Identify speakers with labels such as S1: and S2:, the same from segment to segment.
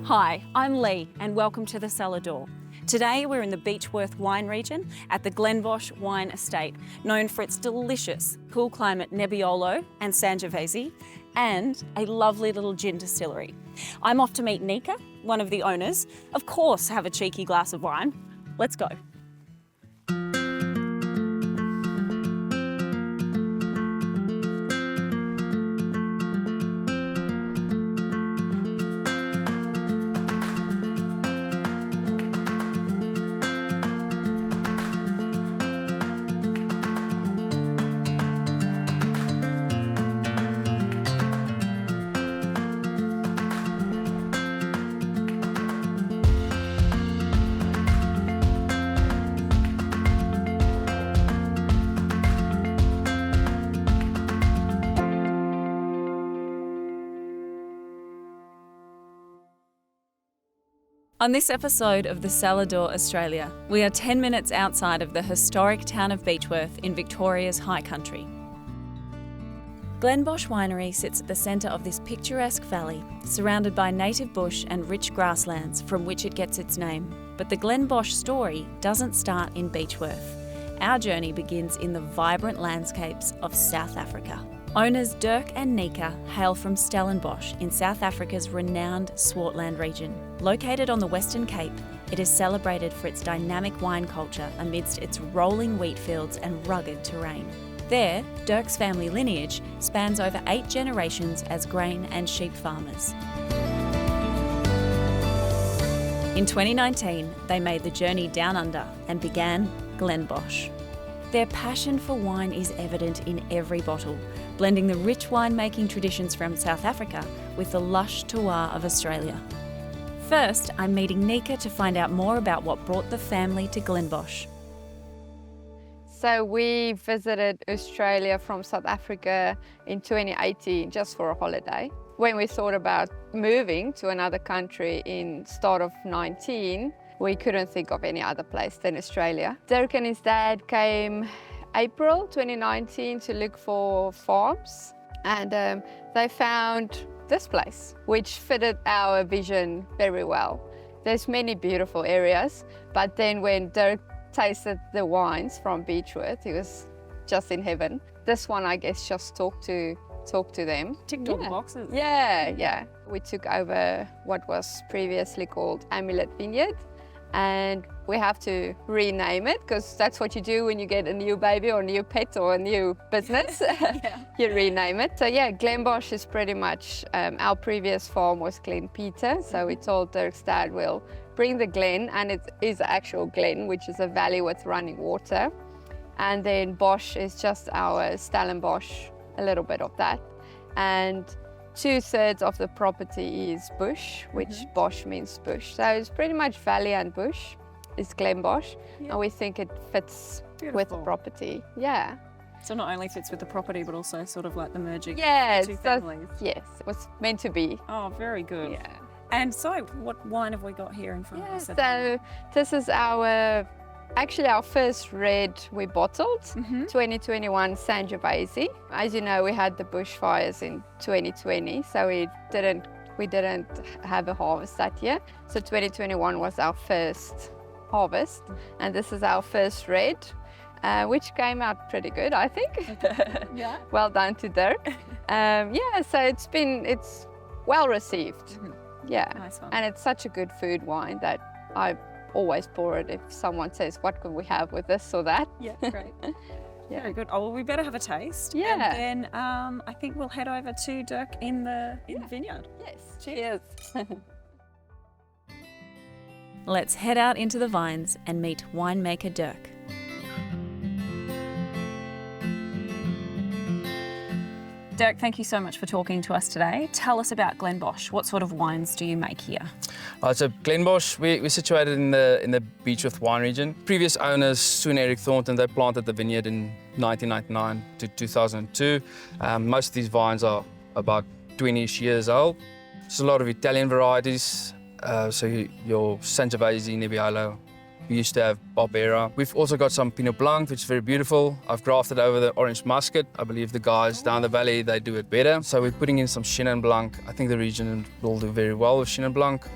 S1: Hi, I'm Lee and welcome to the Cellar Door. Today we're in the Beechworth wine region at the Glenbosch Wine Estate, known for its delicious cool climate Nebbiolo and Sangiovese and a lovely little gin distillery. I'm off to meet Nika, one of the owners. Of course, have a cheeky glass of wine. Let's go. On this episode of the Cellar Door Australia, we are 10 minutes outside of the historic town of Beechworth in Victoria's High Country. Glenbosch Winery sits at the centre of this picturesque valley, surrounded by native bush and rich grasslands from which it gets its name. But the Glenbosch story doesn't start in Beechworth. Our journey begins in the vibrant landscapes of South Africa. Owners Dirk and Nika hail from Stellenbosch in South Africa's renowned Swartland region. Located on the Western Cape, it is celebrated for its dynamic wine culture amidst its rolling wheat fields and rugged terrain. There, Dirk's family lineage spans over 8 generations as grain and sheep farmers. In 2019, they made the journey down under and began Glenbosch. Their passion for wine is evident in every bottle, blending the rich winemaking traditions from South Africa with the lush terroir of Australia. First, I'm meeting Nika to find out more about what brought the family to Glenbosch.
S2: So we visited Australia from South Africa in 2018 just for a holiday. When we thought about moving to another country in start of 19, we couldn't think of any other place than Australia. Dirk and his dad came April 2019 to look for farms, and they found this place, which fitted our vision very well. There's many beautiful areas, but then when Dirk tasted the wines from Beechworth, he was just in heaven. This one, I guess, just talked to them.
S1: Ticked all the boxes.
S2: Yeah. We took over what was previously called Amulet Vineyard, and we have to rename it because that's what you do when you get a new baby or a new pet or a new business. You rename it. So yeah, Glenbosch is pretty much, our previous farm was Glen Peter. So we told Dirk's dad we'll bring the Glen, and it is an actual Glen, which is a valley with running water. And then Bosch is just our Stellenbosch, a little bit of that. And 2/3 of the property is bush, which Bosch means bush. So it's pretty much valley and bush is Glenbosch, and we think it fits with the property. Yeah.
S1: So not only fits with the property, but also sort of like the merging
S2: of
S1: the two families.
S2: Yes, it was meant to be.
S1: Oh, very good.
S2: Yeah.
S1: And so what wine have we got here in front of us?
S2: So this is our first red we bottled, 2021 Sangiovese. As you know, we had the bushfires in 2020, so we didn't have a harvest that year. So 2021 was our first harvest, and this is our first red, which came out pretty good, I think.
S1: Yeah.
S2: Well done to Dirk. So it's well received. Yeah.
S1: Nice one.
S2: And it's such a good food wine that I always pour it if someone says, what can we have with this or that?
S1: Yeah, great. Yeah. Very good. Oh, well, we better have a taste.
S2: Yeah.
S1: And then I think we'll head over to Dirk in the vineyard.
S2: Yes. Cheers.
S1: Let's head out into the vines and meet winemaker Dirk. Dirk, thank you so much for talking to us today. Tell us about Glenbosch. What sort of wines do you make here?
S3: So Glenbosch, we're situated in the Beechworth wine region. Previous owners, Sue and Eric Thornton, they planted the vineyard in 1999 to 2002. Most of these vines are about 20-ish years old. There's a lot of Italian varieties, so your Sangiovese, Nebbiolo, We used to have Barbera. We've also got some Pinot Blanc, which is very beautiful. I've grafted over the Orange Muscat. I believe the guys down the valley, they do it better. So we're putting in some Chenin Blanc. I think the region will do very well with Chenin Blanc.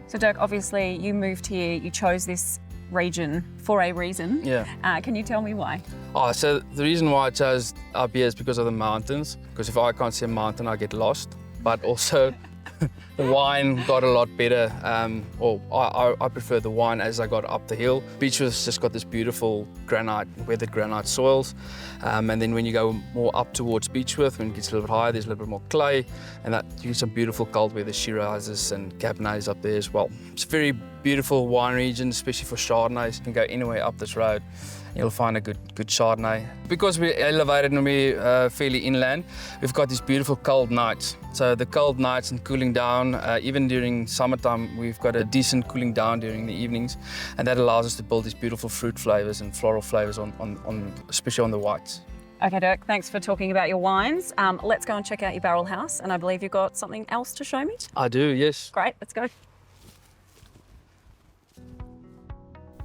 S1: So Dirk, obviously you moved here, you chose this region for a reason.
S3: Yeah.
S1: Can you tell me why?
S3: Oh, so the reason why I chose up here is because of the mountains. Because if I can't see a mountain, I get lost. But also, the wine got a lot better. I prefer the wine as I got up the hill. Beechworth's just got this beautiful granite, weathered granite soils. And then when you go more up towards Beechworth, when it gets a little bit higher, there's a little bit more clay. And that you get some beautiful cold weather Shirazes and Cabernets up there as well. It's a very beautiful wine region, especially for Chardonnays. You can go anywhere up this road. You'll find a good Chardonnay. Because we're elevated and we're fairly inland, we've got these beautiful cold nights. So the cold nights and cooling down, even during summertime, we've got a decent cooling down during the evenings, and that allows us to build these beautiful fruit flavors and floral flavors especially on the whites.
S1: Okay, Dirk, thanks for talking about your wines. Let's go and check out your barrel house, and I believe you've got something else to show me.
S3: I do, yes.
S1: Great, let's go.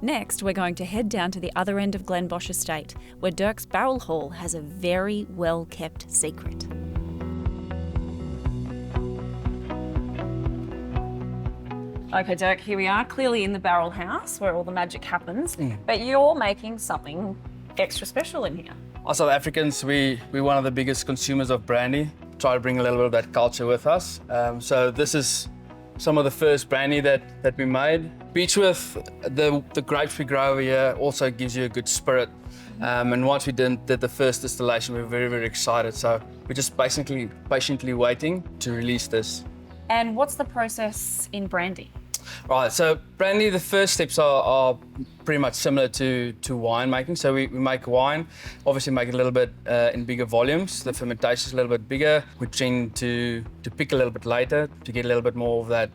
S1: Next, we're going to head down to the other end of Glenbosch Estate, where Dirk's barrel hall has a very well-kept secret. Okay, Dirk, here we are, clearly in the barrel house where all the magic happens, but you're making something extra special in here.
S3: As South Africans, we're one of the biggest consumers of brandy. Try to bring a little bit of that culture with us. So this is some of the first brandy that we made. Beechworth, the grapes we grow over here also gives you a good spirit. And once we did the first distillation, we were very, very excited. So we're just basically patiently waiting to release this.
S1: And what's the process in brandy?
S3: Right, so brandy, the first steps are pretty much similar to wine making. So we make wine, obviously make it a little bit in bigger volumes. The fermentation is a little bit bigger. We tend to pick a little bit later to get a little bit more of that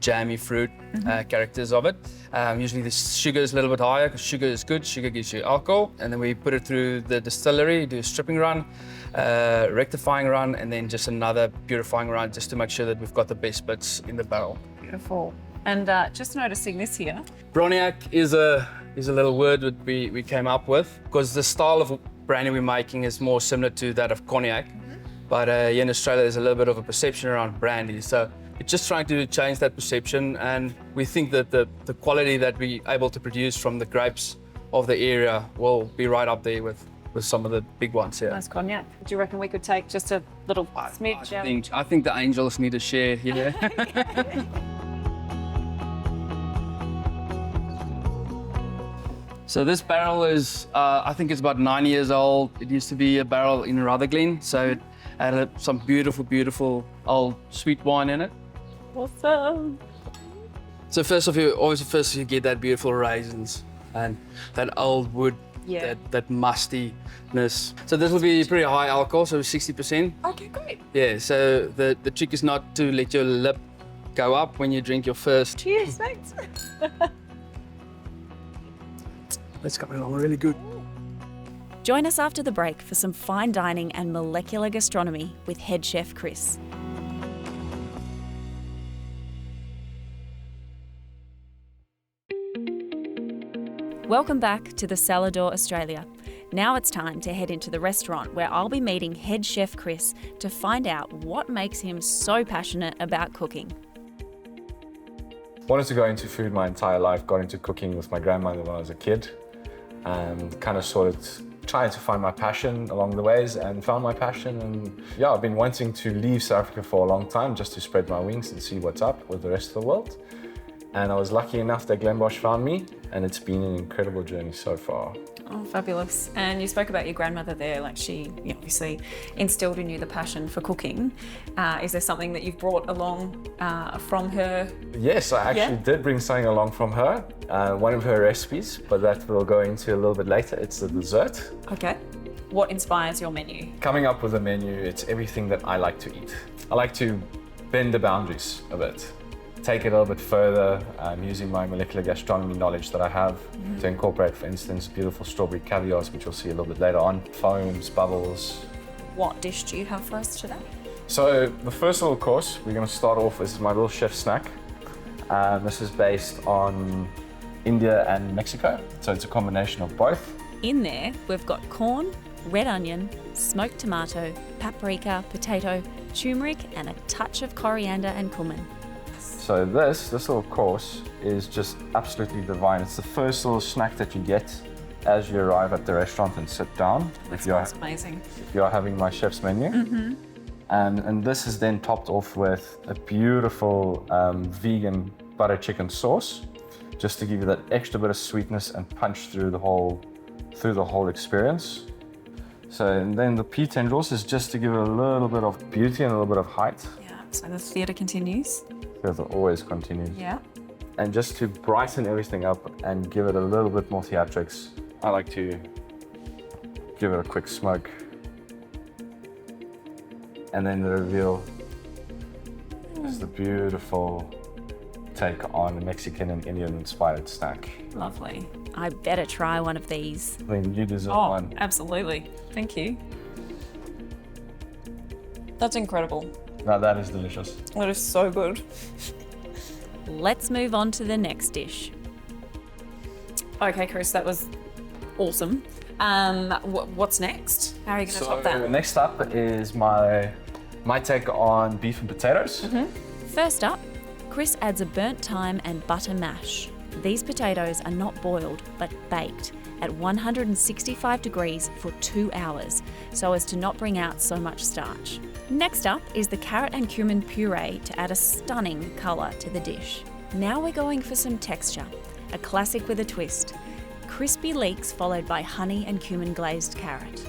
S3: jammy fruit characters of it. Usually the sugar is a little bit higher because sugar is good. Sugar gives you alcohol. And then we put it through the distillery, do a stripping run, rectifying run, and then just another purifying run just to make sure that we've got the best bits in the barrel.
S1: Beautiful. And just noticing this here.
S3: Broniac is a little word that we came up with because the style of brandy we're making is more similar to that of cognac. But here in Australia, there's a little bit of a perception around brandy. So we're just trying to change that perception, and we think that the quality that we're able to produce from the grapes of the area will be right up there with some of the big ones here.
S1: Nice cognac. Do you reckon we could take just a little smidge?
S3: I think the angels need a share here. So this barrel is, I think it's about 9 years old. It used to be a barrel in Rutherglen, so it had some beautiful, beautiful old sweet wine in it.
S1: Awesome.
S3: So first you get that beautiful raisins and that old wood, that mustiness. So this will be pretty high alcohol, so 60%.
S1: Okay, great.
S3: Yeah, so the trick is not to let your lip go up when you drink your first.
S1: Cheers, thanks.
S3: That's coming along really good.
S1: Join us after the break for some fine dining and molecular gastronomy with head chef Chris. Welcome back to the Cellar Australia. Now it's time to head into the restaurant where I'll be meeting head chef Chris to find out what makes him so passionate about cooking.
S4: Wanted to go into food my entire life, got into cooking with my grandmother when I was a kid, and kind of sort of trying to find my passion along the ways and found my passion. And yeah, I've been wanting to leave South Africa for a long time just to spread my wings and see what's up with the rest of the world. And I was lucky enough that Glenbosch found me, and it's been an incredible journey so far.
S1: Oh, fabulous. And you spoke about your grandmother there, like she obviously instilled in you the passion for cooking. Is there something that you've brought along from her?
S4: Yes, I actually did bring something along from her, one of her recipes, but that we'll go into a little bit later. It's the dessert.
S1: Okay. What inspires your menu?
S4: Coming up with a menu, it's everything that I like to eat. I like to bend the boundaries a bit. Take it a little bit further, using my molecular gastronomy knowledge that I have to incorporate, for instance, beautiful strawberry caviars, which you'll see a little bit later on, foams, bubbles.
S1: What dish do you have for us today?
S4: So the first little course, we're going to start off, this is my little chef snack. This is based on India and Mexico, so it's a combination of both.
S1: In there, we've got corn, red onion, smoked tomato, paprika, potato, turmeric, and a touch of coriander and cumin.
S4: So this little course is just absolutely divine. It's the first little snack that you get as you arrive at the restaurant and sit down.
S1: That sounds amazing.
S4: If you're having my chef's menu. And this is then topped off with a beautiful vegan butter chicken sauce, just to give you that extra bit of sweetness and punch through the whole experience. So, and then the pea tendrils is just to give it a little bit of beauty and a little bit of height.
S1: Yeah, so the theatre continues.
S4: Because it always continues.
S1: Yeah.
S4: And just to brighten everything up and give it a little bit more theatrics, I like to give it a quick smoke. And then the reveal is the beautiful take on a Mexican and Indian inspired snack.
S1: Lovely. I better try one of these.
S4: I mean, you deserve
S1: Oh,
S4: one.
S1: absolutely. Thank you. That's incredible.
S4: Now that is delicious.
S1: That is so good. Let's move on to the next dish. Okay, Chris, that was awesome. What's next? How are you going to top that?
S4: Next up is my take on beef and potatoes.
S1: First up, Chris adds a burnt thyme and butter mash. These potatoes are not boiled, but baked at 165 degrees for 2 hours, so as to not bring out so much starch. Next up is the carrot and cumin puree to add a stunning colour to the dish. Now we're going for some texture, a classic with a twist. Crispy leeks followed by honey and cumin glazed carrot.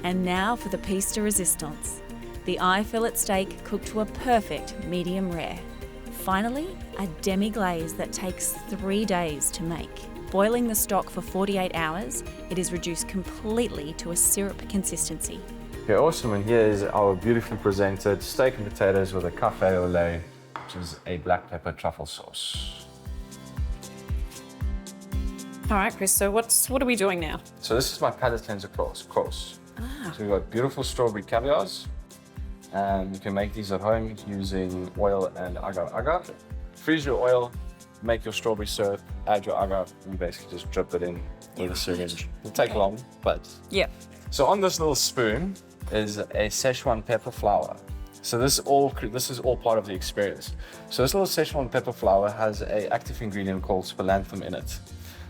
S1: And now for the piece de resistance, the eye fillet steak cooked to a perfect medium rare. Finally, a demi-glaze that takes 3 days to make. Boiling the stock for 48 hours, it is reduced completely to a syrup consistency.
S4: Okay, awesome, and here is our beautifully presented steak and potatoes with a cafe au lait, which is a black pepper truffle sauce.
S1: All right, Chris, so what are we doing now?
S4: So this is my palate cleanser course. So we've got beautiful strawberry caviars, and you can make these at home using oil and agar-agar. Freeze your oil, make your strawberry syrup, add your agar, and basically just drip it in with a syringe. It'll take long, but...
S1: Yeah.
S4: So on this little spoon is a Szechuan pepper flour. So this is all part of the experience. So this little Szechuan pepper flour has an active ingredient called spalancum in it.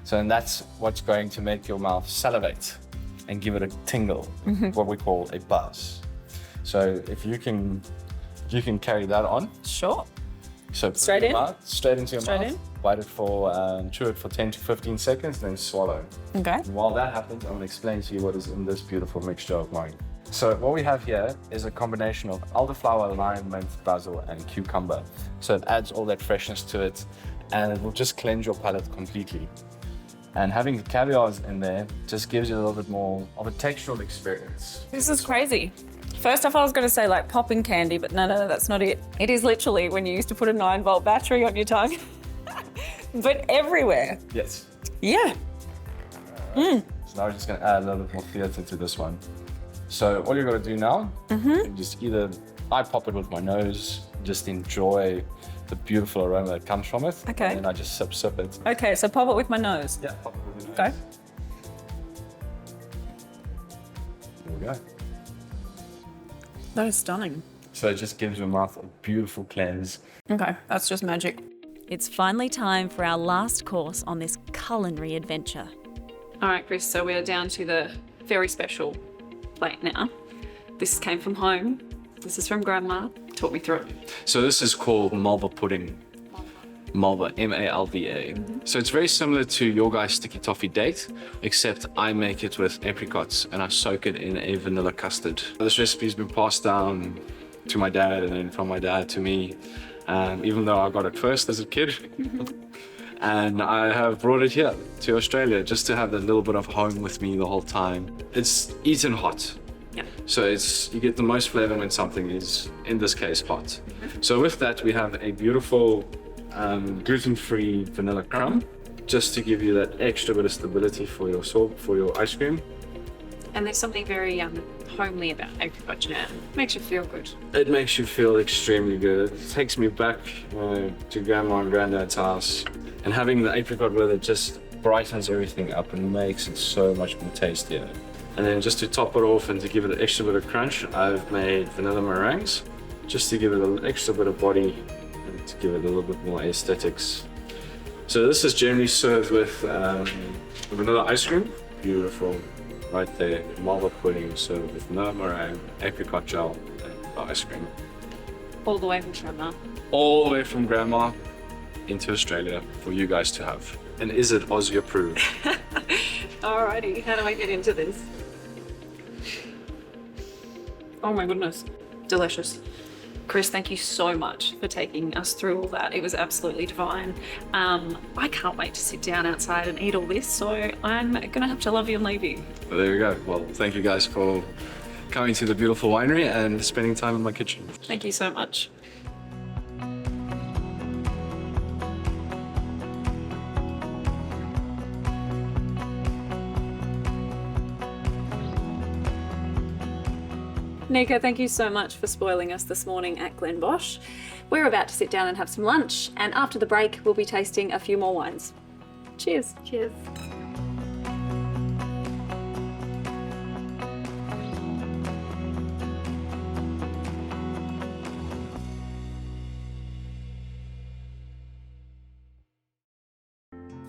S4: So and that's what's going to make your mouth salivate and give it a tingle, what we call a buzz. So if you can carry that on.
S1: Sure.
S4: So
S1: Straight in?
S4: Straight into your
S1: Straight
S4: mouth.
S1: in?
S4: Bite it chew it for 10 to 15 seconds, then swallow.
S1: Okay.
S4: And while that happens, I'm going to explain to you what is in this beautiful mixture of mine. So what we have here is a combination of elderflower, lime, mint, basil, and cucumber. So it adds all that freshness to it, and it will just cleanse your palate completely. And having the caviars in there just gives you a little bit more of a textural experience.
S1: This is crazy. First off, I was going to say like popping candy, but no, that's not it. It is literally when you used to put a 9-volt battery on your tongue, but everywhere.
S4: Yes.
S1: Yeah.
S4: So now we're just going to add a little bit more theatre to this one. So all you've got to do now, just I pop it with my nose, just enjoy the beautiful aroma that comes from it.
S1: Okay.
S4: And then I just sip it.
S1: Okay, so pop it with my nose.
S4: Yeah, pop it with your nose.
S1: Okay.
S4: There we go.
S1: That is stunning.
S4: So it just gives your mouth a beautiful cleanse.
S1: Okay, that's just magic. It's finally time for our last course on this culinary adventure. All right, Chris, so we're down to the very special plate now. This came from home. This is from Grandma. Talk me through it.
S3: So this is called Malva pudding. Malva, M-A-L-V-A. So it's very similar to your guys' sticky toffee date, except I make it with apricots and I soak it in a vanilla custard. This recipe's been passed down to my dad and then from my dad to me, even though I got it first as a kid. And I have brought it here to Australia just to have that little bit of home with me the whole time. It's eaten hot.
S1: Yeah.
S3: So you get the most flavor when something is, in this case, hot. So with that, we have a beautiful gluten-free vanilla crumb, just to give you that extra bit of stability for your ice cream.
S1: And there's something very homely about apricot jam. Makes you feel good.
S3: It makes you feel extremely good. It takes me back to Grandma and Granddad's house, and having the apricot with it just brightens everything up and makes it so much more tastier. And then just to top it off and to give it an extra bit of crunch, I've made vanilla meringues, just to give it an extra bit of body
S4: to give it a little bit more aesthetics. So this is generally served with vanilla ice cream. Beautiful, right there. Malva pudding served with no meringue, apricot gel, and ice cream.
S1: All the way from Grandma.
S4: All the way from Grandma into Australia for you guys to have. And is it Aussie approved?
S1: Alrighty, how do I get into this? Oh my goodness, delicious. Chris, thank you so much for taking us through all that. It was absolutely divine. I can't wait to sit down outside and eat all this, so I'm gonna have to love you and leave you.
S4: Well, there we go. Well, thank you guys for coming to the beautiful winery and spending time in my kitchen.
S1: Thank you so much. Nika, thank you so much for spoiling us this morning at Glenbosch. We're about to sit down and have some lunch, and after the break, we'll be tasting a few more wines. Cheers. Cheers.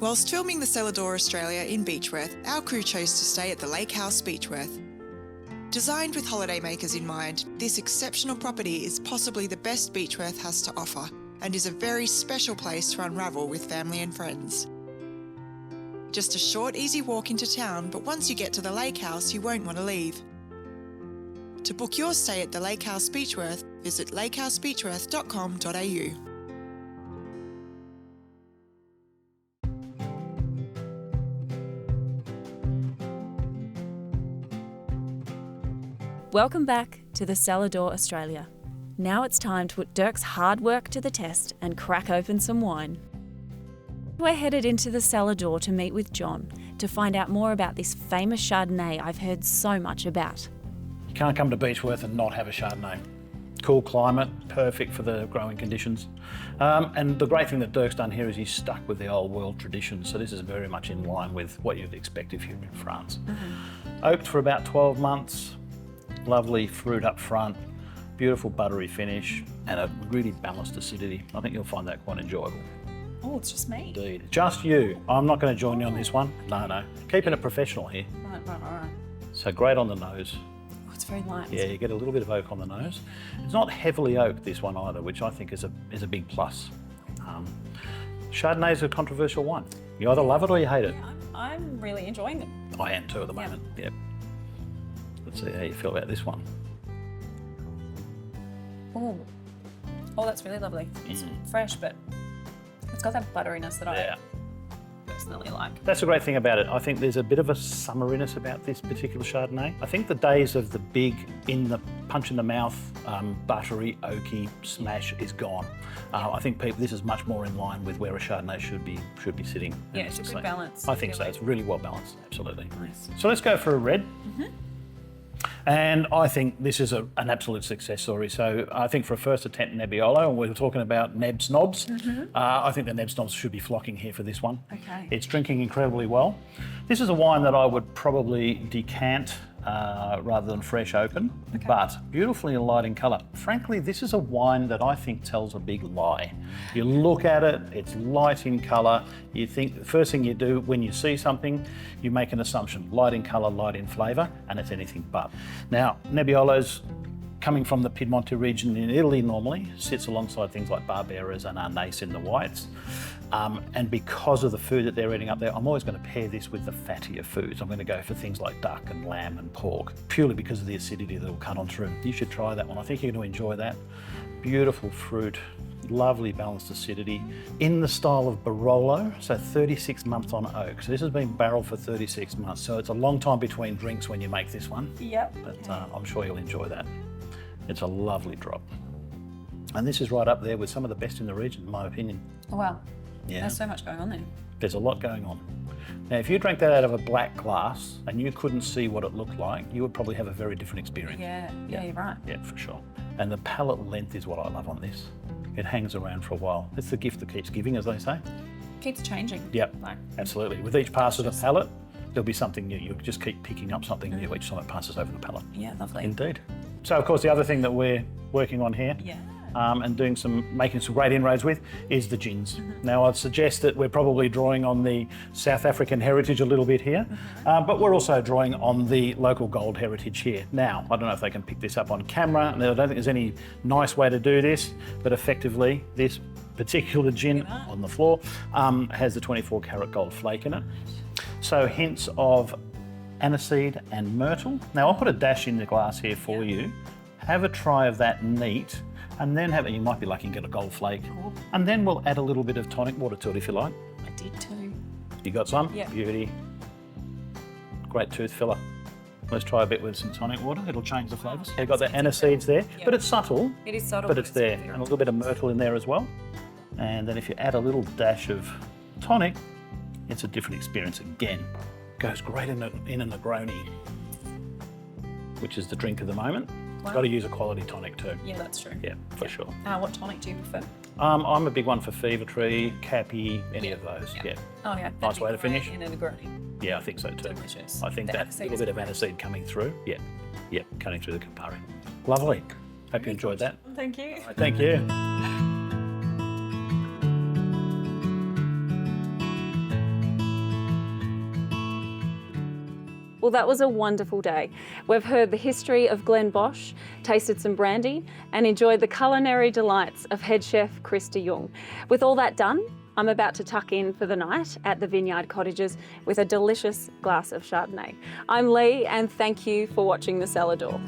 S5: Whilst filming the Cellar Australia in Beechworth, our crew chose to stay at the Lake House Beechworth. Designed with holidaymakers in mind, this exceptional property is possibly the best Beechworth has to offer and is a very special place to unravel with family and friends. Just a short, easy walk into town, but once you get to the Lake House, you won't want to leave. To book your stay at the Lake House Beechworth, visit lakehousebeechworth.com.au.
S1: Welcome back to the Cellar Australia. Now it's time to put Dirk's hard work to the test and crack open some wine. We're headed into the Cellar to meet with John to find out more about this famous Chardonnay I've heard so much about.
S6: You can't come to Beechworth and not have a Chardonnay. Cool climate, perfect for the growing conditions. And the great thing that Dirk's done here is he's stuck with the old world traditions, so this is very much in line with what you'd expect if you're in France. Oaked for about 12 months, lovely fruit up front, beautiful buttery finish, and a really balanced acidity. I think you'll find that quite enjoyable.
S1: Oh, it's just me.
S6: Indeed. Just you. I'm not going to join you on this one. No. Keeping it professional here.
S1: Right.
S6: So great on the nose.
S1: Oh, it's very light.
S6: Yeah, you get a little bit of oak on the nose. It's not heavily oaked, this one either, which I think is a big plus. Chardonnay is a controversial wine. You either love it or you hate it.
S1: I'm really enjoying it.
S6: I am too at the moment. Yep. Let's see how you feel about this one.
S1: Oh, that's really lovely. It's fresh, but it's got that butteriness that I personally like.
S6: That's the great thing about it. I think there's a bit of a summeriness about this particular Chardonnay. I think the days of the big, punch in the mouth, buttery, oaky smash is gone. I think this is much more in line with where a Chardonnay should be sitting.
S1: Yeah, it's a good balance.
S6: I think so. It's really well balanced. Absolutely.
S1: Nice.
S6: So let's go for a red. And I think this is an absolute success story. So I think for a first attempt Nebbiolo, and we're talking about Neb Snobs, I think the Neb Snobs should be flocking here for this one.
S1: Okay.
S6: It's drinking incredibly well. This is a wine that I would probably decant rather than fresh open, but beautifully light in colour. Frankly, this is a wine that I think tells a big lie. You look at it, it's light in colour. You think the first thing you do when you see something, you make an assumption: light in colour, light in flavour, and it's anything but. Now, Nebbiolo's coming from the Piedmonte region in Italy normally, sits alongside things like Barberas and Arnaise in the whites. And because of the food that they're eating up there, I'm always going to pair this with the fattier foods. I'm going to go for things like duck and lamb and pork, purely because of the acidity that will cut on through. You should try that one. I think you're going to enjoy that. Beautiful fruit, lovely balanced acidity, in the style of Barolo, so 36 months on oak. So this has been barreled for 36 months, so it's a long time between drinks when you make this one.
S1: Yep.
S6: But I'm sure you'll enjoy that. It's a lovely drop. And this is right up there with some of the best in the region, in my opinion.
S1: Oh, wow.
S6: Yeah.
S1: There's so much going on there.
S6: There's a lot going on. Now, if you drank that out of a black glass and you couldn't see what it looked like, you would probably have a very different experience.
S1: Yeah, you're right.
S6: Yeah, for sure. And the palate length is what I love on this. It hangs around for a while. It's the gift that keeps giving, as they say.
S1: Keeps changing.
S6: Yep, absolutely. With each pass of the palate, there'll be something new. You'll just keep picking up something new each time it passes over the palate.
S1: Yeah, lovely.
S6: Indeed. So, of course, the other thing that we're working on here and making some great inroads with is the gins. Now, I'd suggest that we're probably drawing on the South African heritage a little bit here, but we're also drawing on the local gold heritage here. Now, I don't know if they can pick this up on camera, and I don't think there's any nice way to do this, but effectively this particular gin on the floor has the 24 karat gold flake in it. So hints of aniseed and myrtle. Now I'll put a dash in the glass here for you. Have a try of that neat, and then you might be lucky and get a gold flake.
S1: Cool.
S6: And then we'll add a little bit of tonic water to it if you like.
S1: I did too.
S6: You got some?
S1: Yeah.
S6: Beauty. Great tooth filler. Let's try a bit with some tonic water. It'll change the flavours. You've got the aniseeds there, but it's subtle.
S1: It is subtle,
S6: but it's there. And a little bit of myrtle in there as well. And then if you add a little dash of tonic, it's a different experience again. Goes great in a Negroni, which is the drink of the moment. It's got to use a quality tonic too.
S1: Yeah, that's true.
S6: Yeah, for sure.
S1: What tonic do you prefer?
S6: I'm a big one for Fever Tree, Cappy, any of those. Yeah.
S1: Oh yeah.
S6: Nice way to finish.
S1: In a Negroni.
S6: Yeah, I think so too.
S1: Delicious.
S6: I think
S1: The
S6: that
S1: aniseed
S6: little
S1: is
S6: bit of aniseed coming through. Yeah, cutting through the Campari. Lovely. Hope you enjoyed that.
S1: Thank you.
S6: Thank you.
S1: Well, that was a wonderful day. We've heard the history of Glenbosch, tasted some brandy, and enjoyed the culinary delights of head chef Chris de Jong. With all that done, I'm about to tuck in for the night at the Vineyard Cottages with a delicious glass of Chardonnay. I'm Lee, and thank you for watching The Cellar Door.